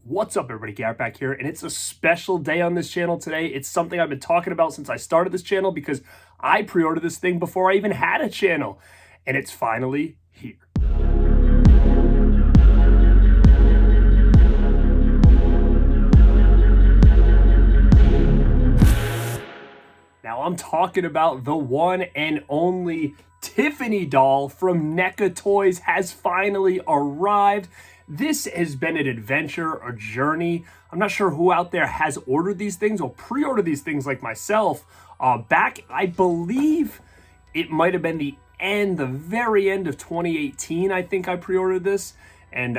What's up, everybody? Garrett back here, and it's a special day on this channel today. It's something I've been talking about since I started this channel because I pre-ordered this thing before I even had a channel, and it's finally here. Now I'm talking about the one and only Tiffany doll from Neca Toys has finally arrived. This has been an adventure, a journey. I'm not sure who out there has ordered these things or pre-ordered these things like myself. Back, I believe it might have been the very end of 2018, I think I pre-ordered this. And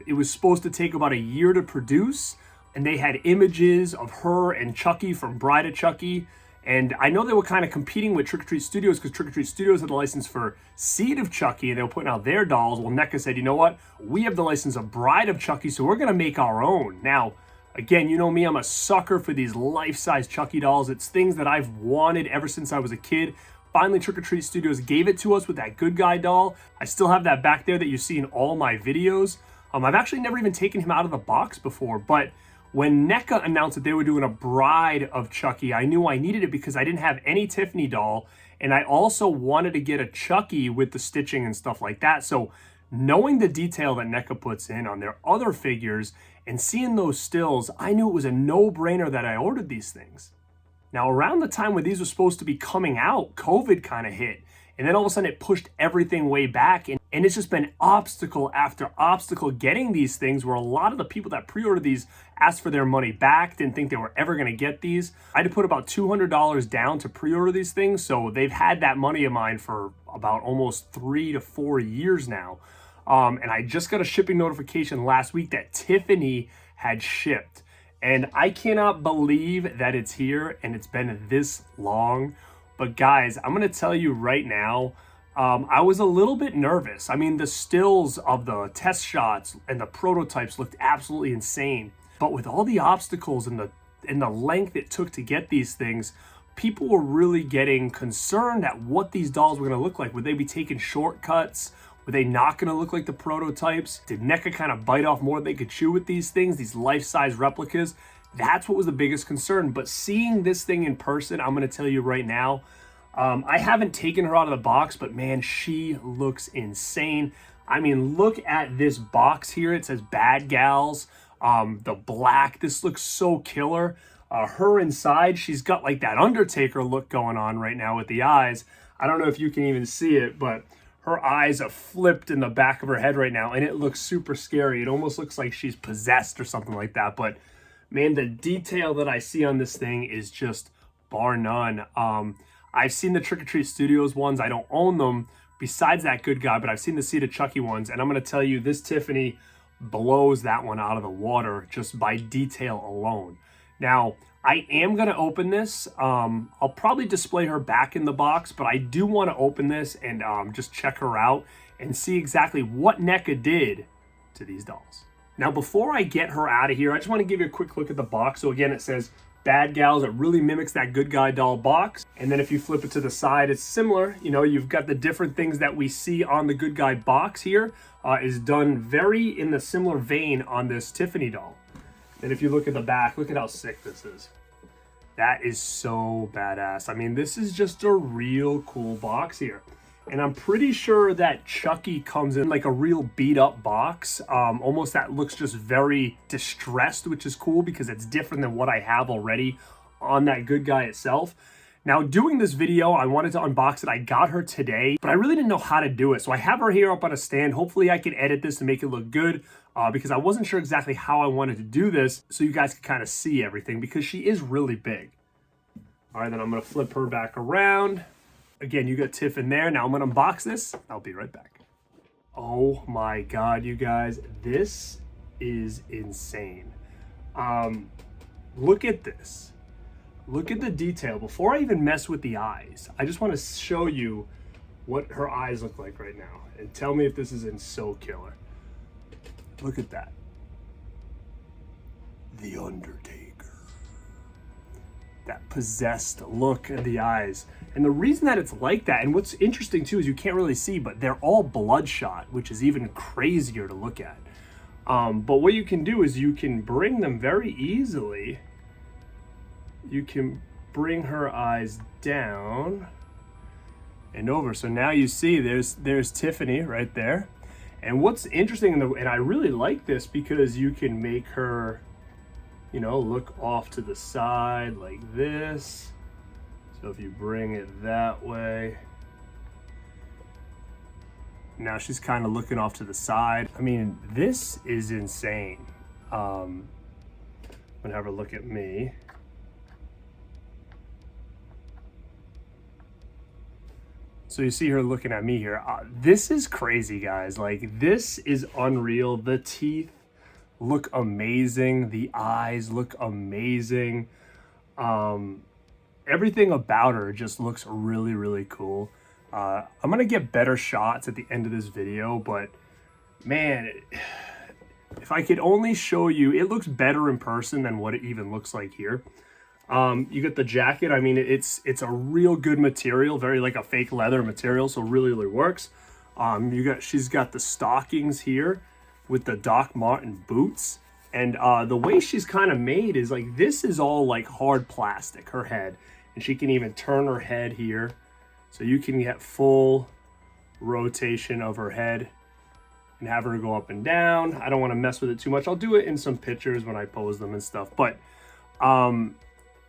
it was supposed to take about a year to produce. And they had images of her and Chucky from Bride of Chucky. And I know they were kind of competing with Trick or Treat Studios because Trick or Treat Studios had the license for Seed of Chucky and they were putting out their dolls. Well, Neca said, you know what? We have the license of Bride of Chucky, so we're going to make our own. Now, again, you know me, I'm a sucker for these life-size Chucky dolls. It's things that I've wanted ever since I was a kid. Finally, Trick or Treat Studios gave it to us with that Good Guy doll. I still have that back there that you see in all my videos. I've actually never even taken him out of the box before, but when Neca announced that they were doing a Bride of Chucky, I knew I needed it because I didn't have any Tiffany doll, and I also wanted to get a Chucky with the stitching and stuff like that. So knowing the detail that Neca puts in on their other figures and seeing those stills, I knew it was a no-brainer that I ordered these things. Now, around the time when these were supposed to be coming out, COVID kind of hit. And then all of a sudden it pushed everything way back. And it's just been obstacle after obstacle getting these things where a lot of the people that pre-ordered these asked for their money back, didn't think they were ever going to get these. I had to put about $200 down to pre-order these things. So they've had that money of mine for about almost 3 to 4 years now. And I just got a shipping notification last week that Tiffany had shipped. And I cannot believe that it's here and it's been this long. But guys, I'm going to tell you right now, I was a little bit nervous. I mean, the stills of the test shots and the prototypes looked absolutely insane. But with all the obstacles and the length it took to get these things, people were really getting concerned at what these dolls were going to look like. Would they be taking shortcuts? Were they not going to look like the prototypes? Did Neca kind of bite off more than they could chew with these things, these life-size replicas? That's what was the biggest concern. But seeing this thing in person, I'm going to tell you right now, I haven't taken her out of the box, but man, she looks insane. I mean, look at this box here. It says Bad Gals. The black, this looks so killer. Her inside, she's got like that Undertaker look going on right now with the eyes. I don't know if you can even see it, but her eyes are flipped in the back of her head right now, and it looks super scary. It almost looks like she's possessed or something like that, but man, the detail that I see on this thing is just bar none. I've seen the Trick or Treat Studios ones. I don't own them besides that Good Guy, but I've seen the Seed of Chucky ones. And I'm going to tell you, this Tiffany blows that one out of the water just by detail alone. Now, I am going to open this. I'll probably display her back in the box, but I do want to open this and just check her out and see exactly what Neca did to these dolls. Now, before I get her out of here, I just want to give you a quick look at the box. So again, it says Bad Gals. It really mimics that Good Guy doll box. And then if you flip it to the side, it's similar. You know, you've got the different things that we see on the Good Guy box here is done very in the similar vein on this Tiffany doll. And if you look at the back, look at how sick this is. That is so badass. I mean, this is just a real cool box here. And I'm pretty sure that Chucky comes in like a real beat up box. Almost that looks just very distressed, which is cool because it's different than what I have already on that Good Guy itself. Now, doing this video, I wanted to unbox it. I got her today, but I really didn't know how to do it. So I have her here up on a stand. Hopefully I can edit this to make it look good because I wasn't sure exactly how I wanted to do this so you guys can kind of see everything because she is really big. All right, then I'm going to flip her back around. Again, you got Tiff in there. Now I'm going to unbox this. I'll be right back. Oh my God, you guys. This is insane. Look at this. Look at the detail. Before I even mess with the eyes, I just want to show you what her eyes look like right now. And tell me if this isn't so killer. Look at that. The Undertaker. That possessed look in the eyes. And the reason that it's like that, and what's interesting too, is you can't really see, but they're all bloodshot, which is even crazier to look at. But what you can do is you can bring them very easily. You can bring her eyes down and over. So now you see there's Tiffany right there. And what's interesting, and I really like this because you can make her, you know, look off to the side like this. So if you bring it that way, now she's kind of looking off to the side. I mean, this is insane. I'm gonna have her look at me. So you see her looking at me here. This is crazy, guys. Like, this is unreal. The teeth look amazing. The eyes look amazing. Everything about her just looks really, really cool. I'm gonna get better shots at the end of this video, but man, if I could only show you, it looks better in person than what it even looks like here. You get the jacket. I mean, it's a real good material, very like a fake leather material, so really works. She's got the stockings here with the Doc Marten boots, and the way she's kind of made is like, this is all like hard plastic, her head, and she can even turn her head here, so you can get full rotation of her head and have her go up and down. I don't want to mess with it too much. I'll do it in some pictures when I pose them and stuff, but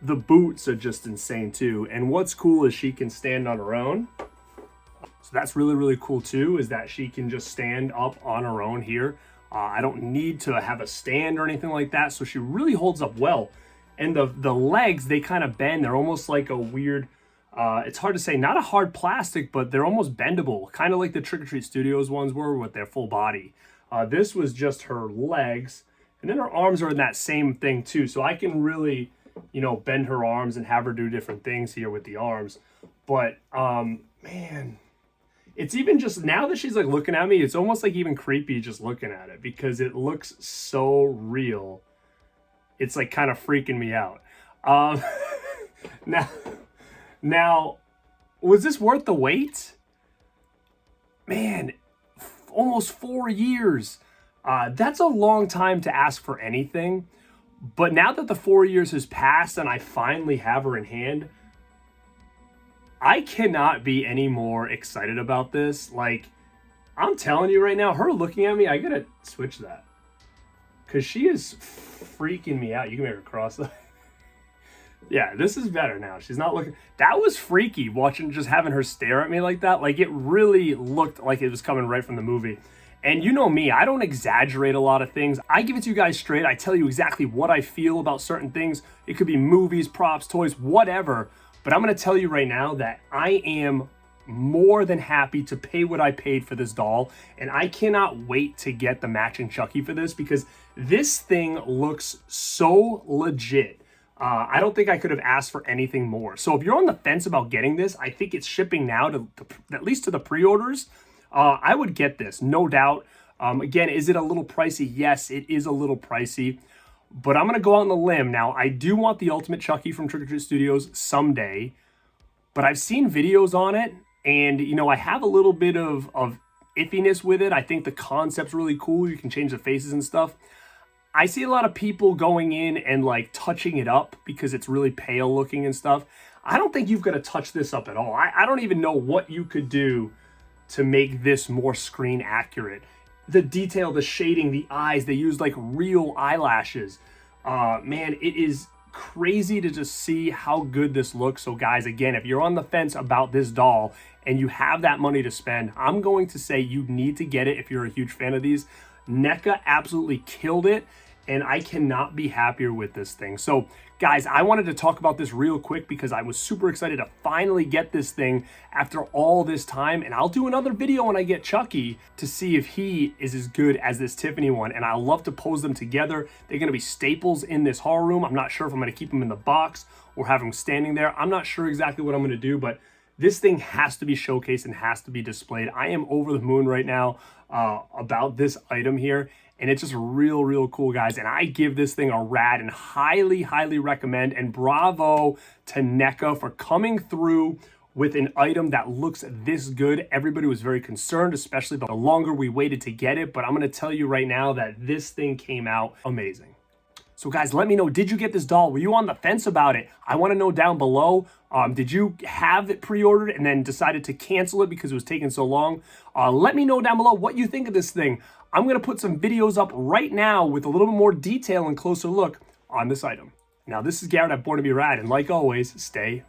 the boots are just insane too. And what's cool is she can stand on her own. So that's really cool too, is that she can just stand up on her own here. I don't need to have a stand or anything like that. So she really holds up well. And the legs, they kind of bend. They're almost like a weird, it's hard to say, not a hard plastic, but they're almost bendable. Kind of like the Trick or Treat Studios ones were with their full body. This was just her legs. And then her arms are in that same thing too. So I can really, you know, bend her arms and have her do different things here with the arms. But man, it's even just now that she's like looking at me, it's almost like even creepy just looking at it because it looks so real. It's like kind of freaking me out. Now, was this worth the wait? Man, almost 4 years. That's a long time to ask for anything. But now that the 4 years has passed and I finally have her in hand, I cannot be any more excited about this. Like, I'm telling you right now, her looking at me, I gotta switch that. Because she is freaking me out. You can make her cross that. Yeah, this is better now. She's not looking. That was freaky, just having her stare at me like that. Like, it really looked like it was coming right from the movie. And you know me, I don't exaggerate a lot of things. I give it to you guys straight. I tell you exactly what I feel about certain things. It could be movies, props, toys, whatever. But I'm gonna tell you right now that I am more than happy to pay what I paid for this doll. And I cannot wait to get the matching Chucky for this because this thing looks so legit. I don't think I could have asked for anything more. So if you're on the fence about getting this, I think it's shipping now to at least to the pre-orders. I would get this, no doubt. Again, is it a little pricey? Yes, it is a little pricey, but I'm going to go out on the limb. Now, I do want the Ultimate Chucky from Trick or Treat Studios someday, but I've seen videos on it, and, you know, I have a little bit of iffiness with it. I think the concept's really cool. You can change the faces and stuff. I see a lot of people going in and, like, touching it up because it's really pale looking and stuff. I don't think you've got to touch this up at all. I don't even know what you could do to make this more screen accurate. The detail, the shading, the eyes, they use like real eyelashes. Man, it is crazy to just see how good this looks. So guys, again, if you're on the fence about this doll and you have that money to spend, I'm going to say you need to get it if you're a huge fan of these. Neca absolutely killed it, and I cannot be happier with this thing. So guys, I wanted to talk about this real quick because I was super excited to finally get this thing after all this time. And I'll do another video when I get Chucky to see if he is as good as this Tiffany one. And I'll love to pose them together. They're going to be staples in this horror room. I'm not sure if I'm going to keep them in the box or have them standing there. I'm not sure exactly what I'm going to do, but this thing has to be showcased and has to be displayed. I am over the moon right now about this item here. And it's just real cool, guys. And I give this thing a rad and highly recommend. And bravo to Neca for coming through with an item that looks this good. Everybody was very concerned, especially the longer we waited to get it, but I'm gonna tell you right now that this thing came out amazing. So guys, let me know, did you get this doll? Were you on the fence about it? I wanna know down below. Did you have it pre-ordered and then decided to cancel it because it was taking so long? Let me know down below what you think of this thing. I'm gonna put some videos up right now with a little bit more detail and closer look on this item. Now, this is Garrett at Born to Be Rad, and like always, stay